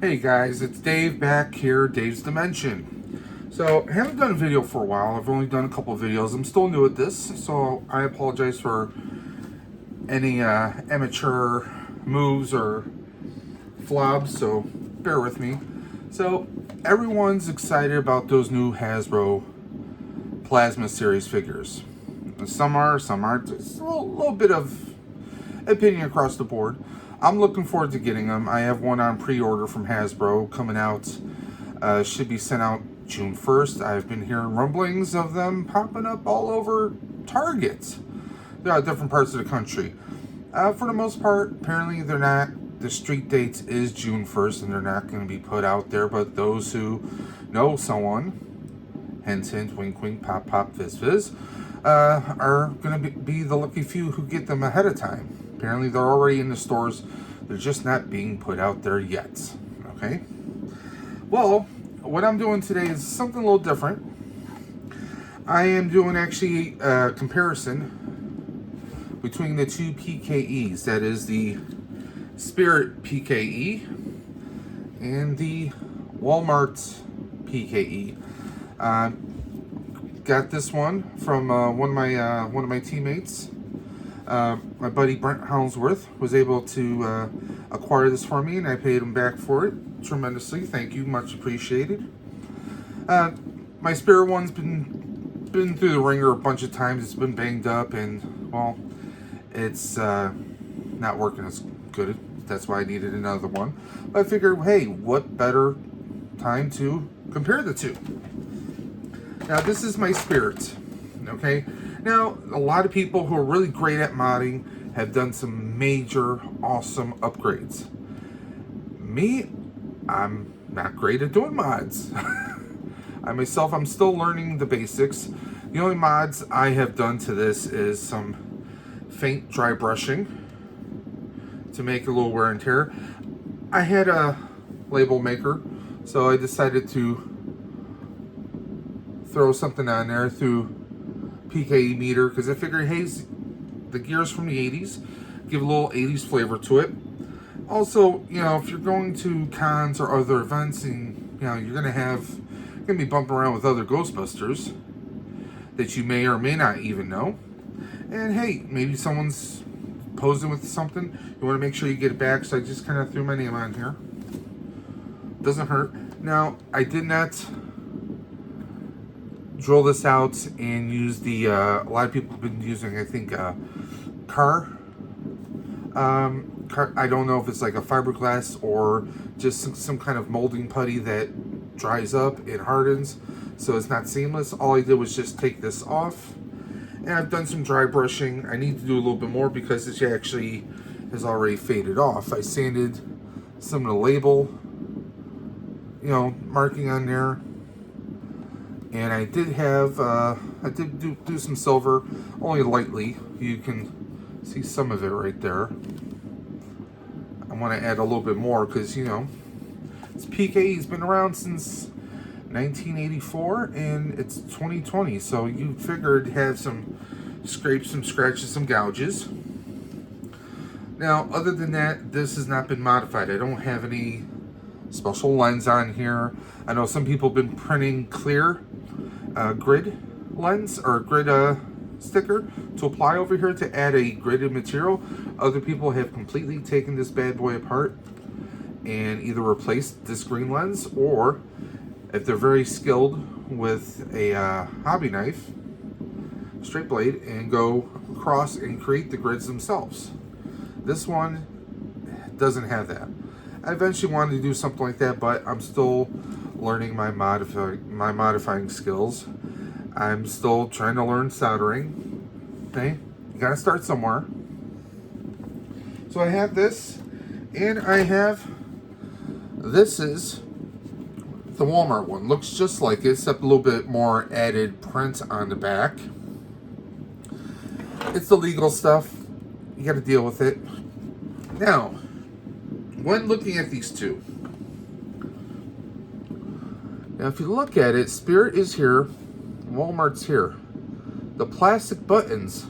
Hey guys, it's Dave back here, Dave's Dimension. So, I haven't done a video for a while. I've only done a couple of videos. I'm still new at this, so I apologize for any amateur moves or flobs, so bear with me. So, everyone's excited about those new Hasbro Plasma Series figures. Some are, some aren't. It's a little bit of opinion across the board. I'm looking forward to getting them. I have one on pre-order from Hasbro coming out. Should be sent out June 1st. I've been hearing rumblings of them popping up all over Target. They're at different parts of the country. For the most part, apparently they're not. The street date is June 1st and they're not going to be put out there. But those who know someone, hint hint, wink wink, pop pop, fizz fizz, are going to be the lucky few who get them ahead of time. Apparently they're already in the stores. They're just not being put out there yet. Okay? Well, what I'm doing today is something a little different. I am doing actually a comparison between the two PKEs. That is the Spirit PKE and the Walmart PKE. Got this one from one of my teammates. My buddy Brent Hounsworth was able to acquire this for me, and I paid him back for it tremendously. Thank you, much appreciated. My Spirit one's been through the ringer a bunch of times. It's been banged up, and well, it's not working as good. That's why I needed another one. But I figured, hey, what better time to compare the two? Now, this is my Spirit. Okay. Now, a lot of people who are really great at modding have done some major, awesome upgrades. Me, I'm not great at doing mods. I'm still learning the basics. The only mods I have done to this is some faint dry brushing to make a little wear and tear. I had a label maker, so I decided to throw something on there through PKE meter, because I figured, hey, the gear's from the 80s, give a little 80s flavor to it. Also, you know, if you're going to cons or other events, and you know, you're gonna be bumping around with other Ghostbusters that you may or may not even know. And hey, maybe someone's posing with something, you want to make sure you get it back, so I just kind of threw my name on here. Doesn't hurt. Now, I did not drill this out and use the a lot of people have been using, I think, car. I don't know if it's like a fiberglass or just some kind of molding putty that dries up and hardens, so it's not seamless. All I did was just take this off, and I've done some dry brushing. I need to do a little bit more because this actually has already faded off. I sanded some of the label, you know, marking on there. And I did have, do some silver, only lightly. You can see some of it right there. I want to add a little bit more because, you know, this PKE's been around since 1984 and it's 2020. So you figured have some scrapes, some scratches, some gouges. Now, other than that, this has not been modified. I don't have any special lens on here. I know some people have been printing clear grid lens or grid sticker to apply over here to add a gridded material. Other people have completely taken this bad boy apart and either replaced this green lens, or if they're very skilled with a hobby knife, straight blade, and go across and create the grids themselves. This one doesn't have that. I eventually wanted to do something like that, but I'm still learning my modifying skills. I'm still trying to learn soldering. Okay, you gotta start somewhere. So I have this, and I have this is the Walmart one. Looks just like it, except a little bit more added print on the back. It's the legal stuff. You gotta deal with it. Now, when looking at these two, now if you look at it, Spirit is here, Walmart's here. The plastic buttons,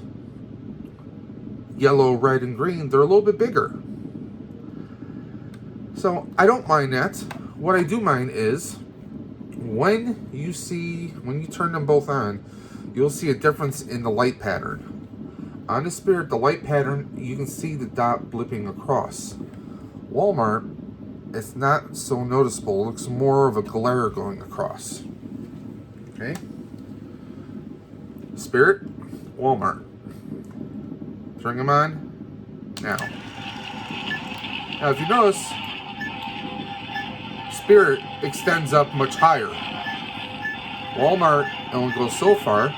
yellow, red, and green, they're a little bit bigger. So I don't mind that. What I do mind is when you turn them both on, you'll see a difference in the light pattern. On the Spirit, the light pattern, you can see the dot blipping across. Walmart, it's not so noticeable. It looks more of a glare going across. Okay? Spirit, Walmart. Turn them on now. Now, if you notice, Spirit extends up much higher. Walmart only goes so far.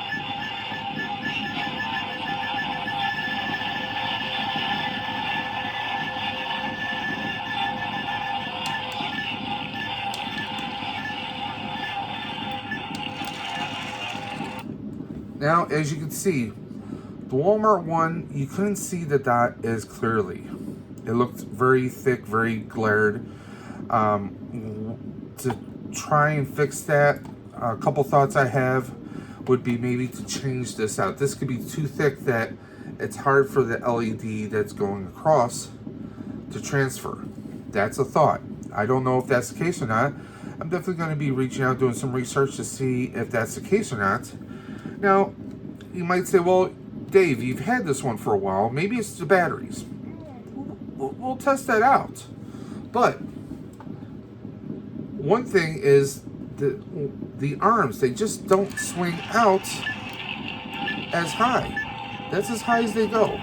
Now, as you can see, the Walmart one, you couldn't see the dot as clearly. It looked very thick, very glared. To try and fix that, a couple thoughts I have would be maybe to change this out. This could be too thick that it's hard for the LED that's going across to transfer. That's a thought. I don't know if that's the case or not. I'm definitely going to be reaching out, doing some research to see if that's the case or not. Now, you might say, well, Dave, you've had this one for a while. Maybe it's the batteries. We'll test that out. But one thing is the arms, they just don't swing out as high. That's as high as they go.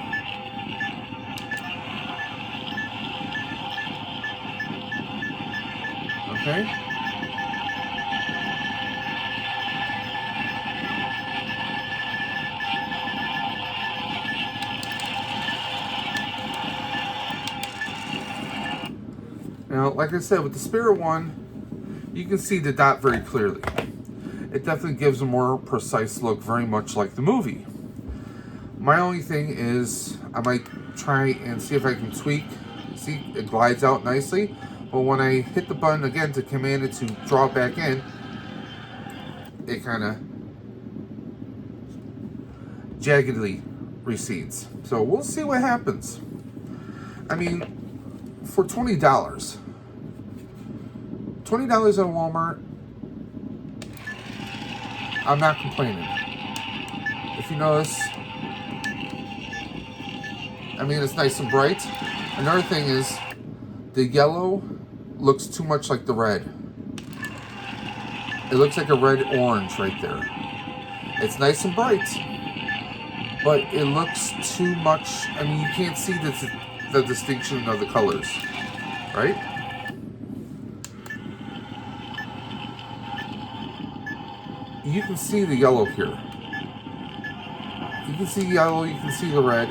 Okay? Now, like I said, with the Spirit one, you can see the dot very clearly. It definitely gives a more precise look, very much like the movie. My only thing is, I might try and see if I can tweak. See, it glides out nicely. But when I hit the button again to command it to draw it back in, it kind of jaggedly recedes. So we'll see what happens. I mean, for $20 at Walmart, I'm not complaining. If you notice, I mean, it's nice and bright. Another thing is, the yellow looks too much like the red. It looks like a red-orange right there. It's nice and bright, but it looks too much. I mean, you can't see the distinction of the colors, right? You can see the yellow here. You can see yellow, you can see the red.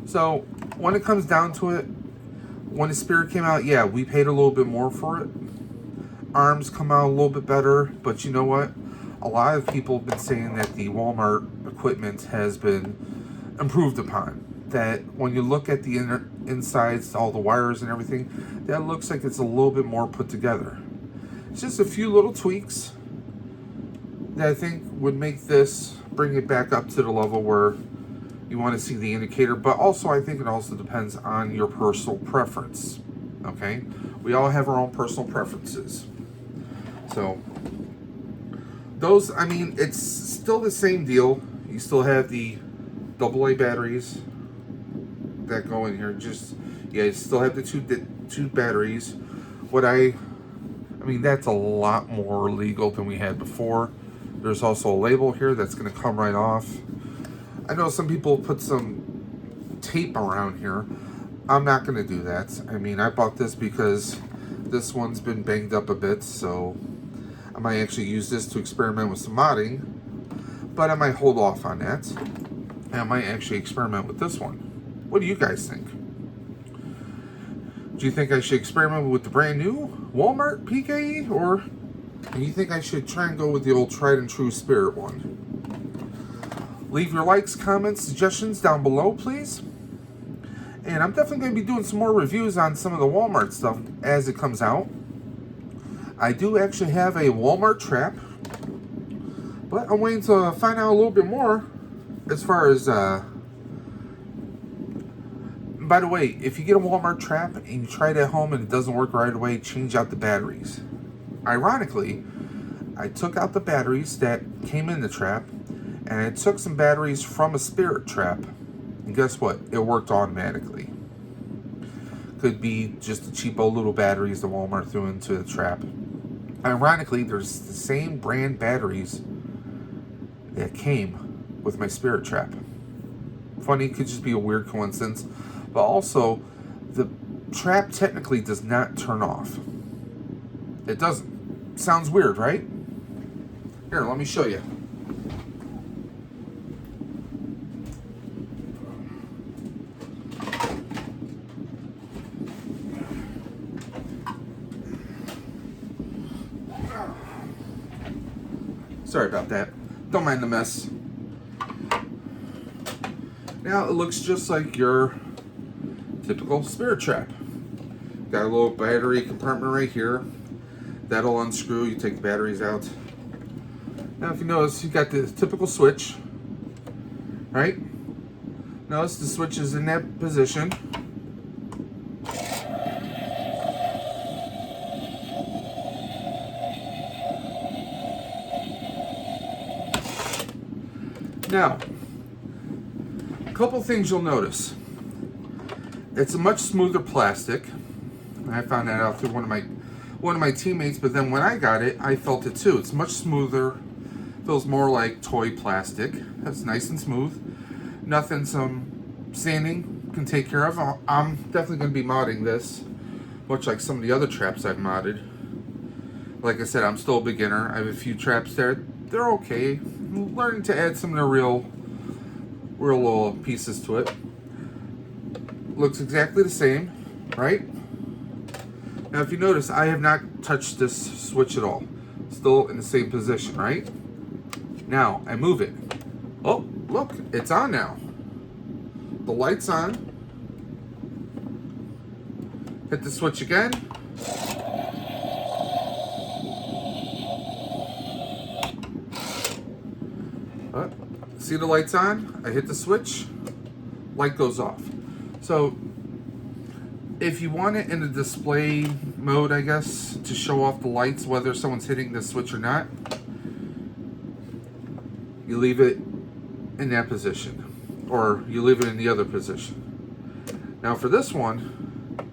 So, when it comes down to it, when the Spirit came out, yeah, we paid a little bit more for it. Arms come out a little bit better, but you know what? A lot of people have been saying that the Walmart equipment has been improved upon. That when you look at the insides, all the wires and everything, that looks like it's a little bit more put together. It's just a few little tweaks that I think would make this, bring it back up to the level where you want to see the indicator, but also I think it also depends on your personal preference. Okay? We all have our own personal preferences. So, those, I mean, it's still the same deal. You still have the AA batteries that go in here. Just, yeah, you still have the two batteries. I mean, that's a lot more legal than we had before. There's also a label here that's going to come right off. I know some people put some tape around here. I'm not going to do that. I mean, I bought this because this one's been banged up a bit, so I might actually use this to experiment with some modding, but I might hold off on that. And I might actually experiment with this one. What do you guys think? Do you think I should experiment with the brand new Walmart PKE, or do you think I should try and go with the old tried and true Spirit one? Leave your likes, comments, suggestions down below, please. And I'm definitely going to be doing some more reviews on some of the Walmart stuff as it comes out. I do actually have a Walmart trap, but I'm waiting to find out a little bit more as far as by the way, if you get a Walmart trap and you try it at home and it doesn't work right away, change out the batteries. Ironically, I took out the batteries that came in the trap, and I took some batteries from a spirit trap, and guess what? It worked automatically. Could be just the cheapo little batteries that Walmart threw into the trap. Ironically, there's the same brand batteries that came with my spirit trap. Funny, it could just be a weird coincidence. But also, the trap technically does not turn off. It doesn't. Sounds weird, right? Here, let me show you. Sorry about that. Don't mind the mess. Now it looks just like your typical spirit trap. Got a little battery compartment right here. That'll unscrew. You take the batteries out. Now if you notice, you got the typical switch. Right? Notice the switch is in that position. Now, a couple things you'll notice. It's a much smoother plastic. I found that out through one of my teammates, but then when I got it, I felt it too. It's much smoother. Feels more like toy plastic. That's nice and smooth. Nothing some sanding can take care of. I'm definitely going to be modding this, much like some of the other traps I've modded. Like I said, I'm still a beginner. I have a few traps there. They're okay. I'm learning to add some of the real little pieces to it. Looks exactly the same, right? Now if you notice, I have not touched this switch at all. Still in the same position, right? Now I move it. Oh, look, it's on now. The light's on. Hit the switch again. See the lights on? I hit the switch, light goes off. So if you want it in the display mode, I guess, to show off the lights, whether someone's hitting the switch or not, you leave it in that position, or you leave it in the other position. Now for this one,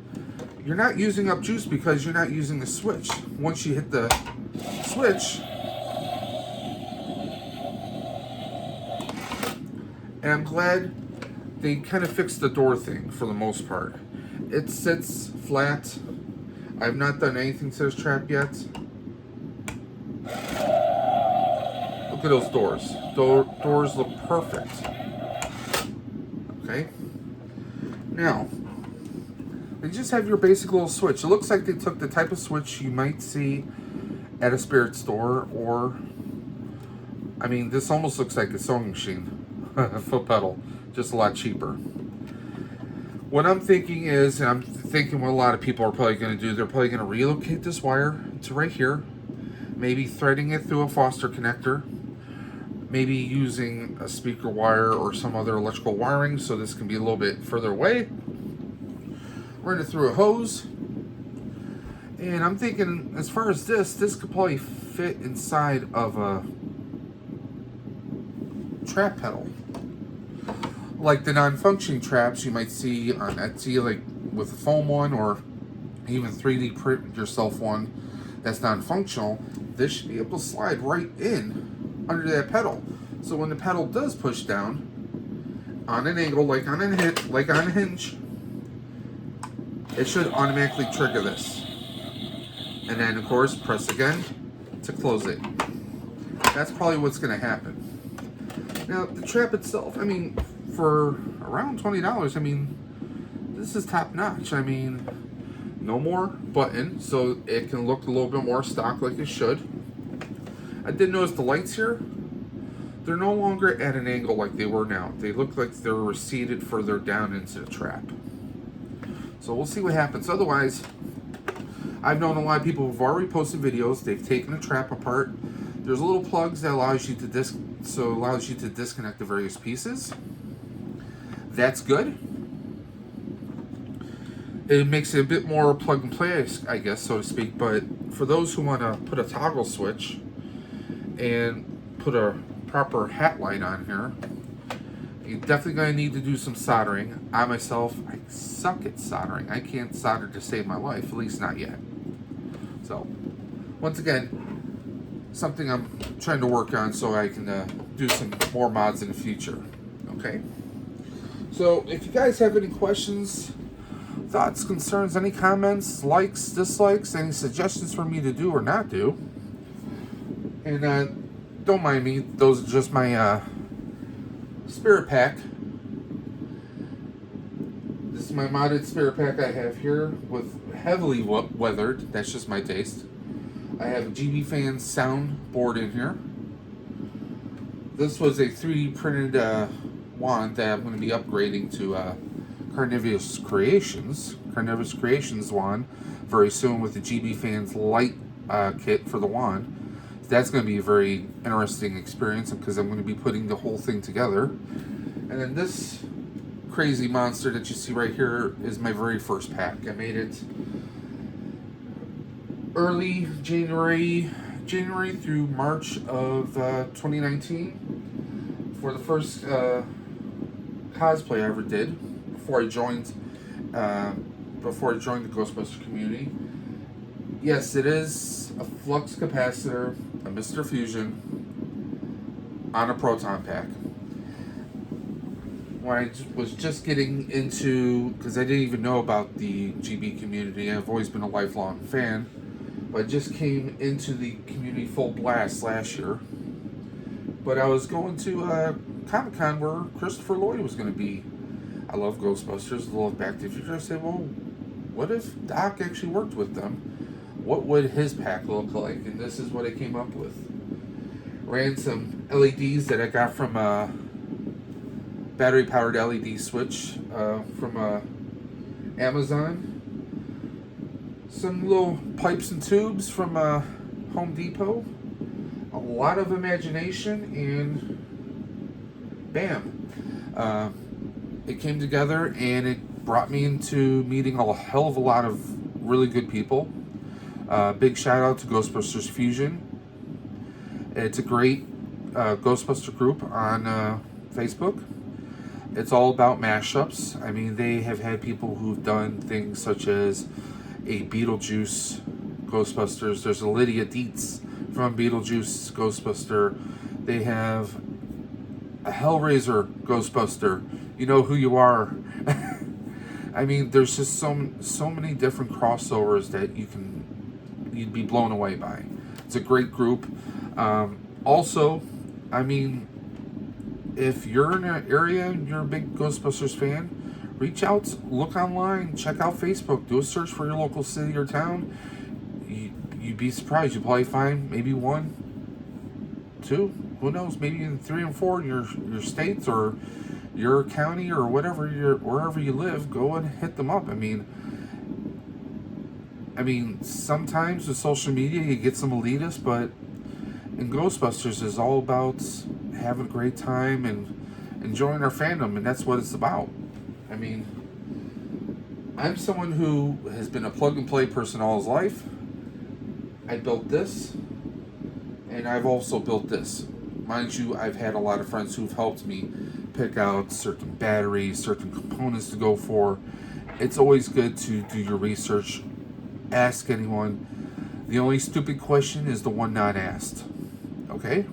you're not using up juice because you're not using the switch. Once you hit the switch, and I'm glad they kind of fixed the door thing for the most part. It sits flat. I've not done anything to this trap yet. Look at those doors. Doors look perfect. Okay. Now, they just have your basic little switch. It looks like they took the type of switch you might see at a spirit store, or, I mean, this almost looks like a sewing machine. A foot pedal, just a lot cheaper. What I'm thinking is, and I'm thinking what a lot of people are probably going to do, they're probably going to relocate this wire to right here, maybe threading it through a Foster connector, maybe using a speaker wire or some other electrical wiring so this can be a little bit further away. Run it through a hose. And I'm thinking, as far as this could probably fit inside of a trap pedal. Like the non-functioning traps you might see on Etsy, like with a foam one, or even 3D print yourself one that's non-functional. This should be able to slide right in under that pedal. So when the pedal does push down on an angle, like on a hinge, it should automatically trigger this. And then of course press again to close it. That's probably what's going to happen. Now the trap itself, I mean, for around $20, I mean, this is top notch. I mean, no more button, so it can look a little bit more stock like it should. I did notice the lights here, they're no longer at an angle like they were now. They look like they're receded further down into the trap. So we'll see what happens. Otherwise, I've known a lot of people who've already posted videos. They've taken the trap apart. There's little plugs that allows you to disconnect the various pieces. That's good. it makes it a bit more plug and play, I guess, so to speak. But for those who want to put a toggle switch and put a proper hat light on here, you're definitely going to need to do some soldering. I myself, I suck at soldering. I can't solder to save my life, at least not yet. So, once again, something I'm trying to work on so I can do some more mods in the future. Okay? So, if you guys have any questions, thoughts, concerns, any comments, likes, dislikes, any suggestions for me to do or not do, and don't mind me, those are just my spirit pack. This is my modded spirit pack I have here with heavily weathered. That's just my taste. I have a GB Fan sound board in here. This was a 3D printed wand that I'm going to be upgrading to Carnivorous Creations wand very soon with the GB Fans light kit for the wand. That's going to be a very interesting experience because I'm going to be putting the whole thing together. And then this crazy monster that you see right here is my very first pack. I made it early January through March of 2019 for the first cosplay I ever did before I joined the Ghostbuster community. Yes, it is a flux capacitor, a Mr. Fusion, on a proton pack. When I was just getting into, because I didn't even know about the GB community, I've always been a lifelong fan, but I just came into the community full blast last year. But I was going to Comic-Con where Christopher Lloyd was going to be. I love Ghostbusters, I love Back to the Future. I said, well, what if Doc actually worked with them? What would his pack look like? And this is what I came up with. Ran some LEDs that I got from a battery-powered LED switch from Amazon. Some little pipes and tubes from Home Depot. A lot of imagination, and bam. It came together, and it brought me into meeting a hell of a lot of really good people. Big shout out to Ghostbusters Fusion. It's a great Ghostbuster group on Facebook. It's all about mashups. I mean, they have had people who've done things such as a Beetlejuice Ghostbusters. There's a Lydia Dietz from Beetlejuice Ghostbuster. They have a Hellraiser Ghostbuster. You know who you are. I mean, there's just so many different crossovers that you'd be blown away by. It's a great group. Also, I mean, if you're in an area and you're a big Ghostbusters fan, reach out, look online, check out Facebook, do a search for your local city or town. You'd be surprised. You'll probably find maybe 1, 2, who knows, maybe even 3 and 4 in your states or your county or whatever, wherever you live. Go and hit them up. I mean, sometimes with social media you get some elitists, but in Ghostbusters is all about having a great time and enjoying our fandom, and that's what it's about. I mean, I'm someone who has been a plug and play person all his life. I built this, and I've also built this. Mind you, I've had a lot of friends who've helped me pick out certain batteries, certain components to go for. It's always good to do your research. Ask anyone. The only stupid question is the one not asked. Okay?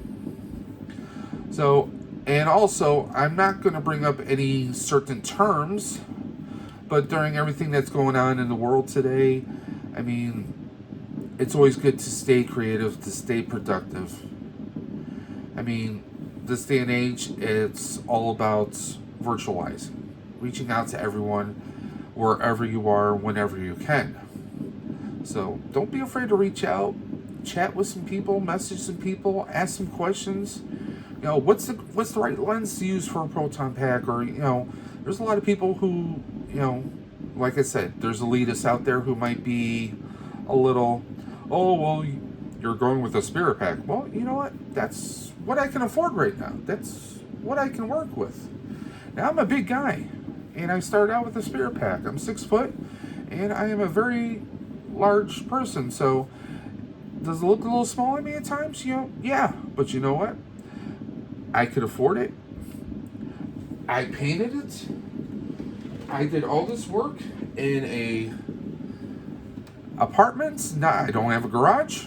So, and also, I'm not going to bring up any certain terms, but during everything that's going on in the world today, I mean, it's always good to stay creative, to stay productive. I mean, this day and age, it's all about virtualizing, reaching out to everyone, wherever you are, whenever you can. So don't be afraid to reach out, chat with some people, message some people, ask some questions. You know, what's the right lens to use for a proton pack? Or, you know, there's a lot of people who, you know, like I said, there's elitists out there who might be a little, oh, well, you're going with a spirit pack. Well, you know what? That's what I can afford right now. That's what I can work with. Now, I'm a big guy, and I started out with a spirit pack. I'm 6 foot, And I am a very large person, so does it look a little small on me at times? Yeah. But you know what? I could afford it. I painted it. I did all this work in a apartment. I don't have a garage.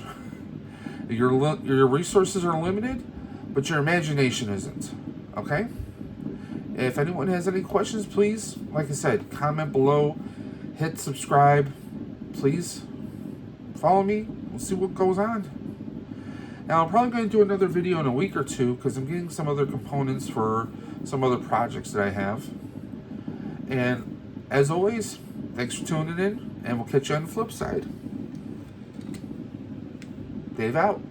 Your resources are limited, but your imagination isn't. Okay? If anyone has any questions, please, like I said, comment below, hit subscribe. Please follow me. We'll see what goes on. Now, I'm probably going to do another video in a week or two because I'm getting some other components for some other projects that I have. And as always, thanks for tuning in, and we'll catch you on the flip side. Dave out.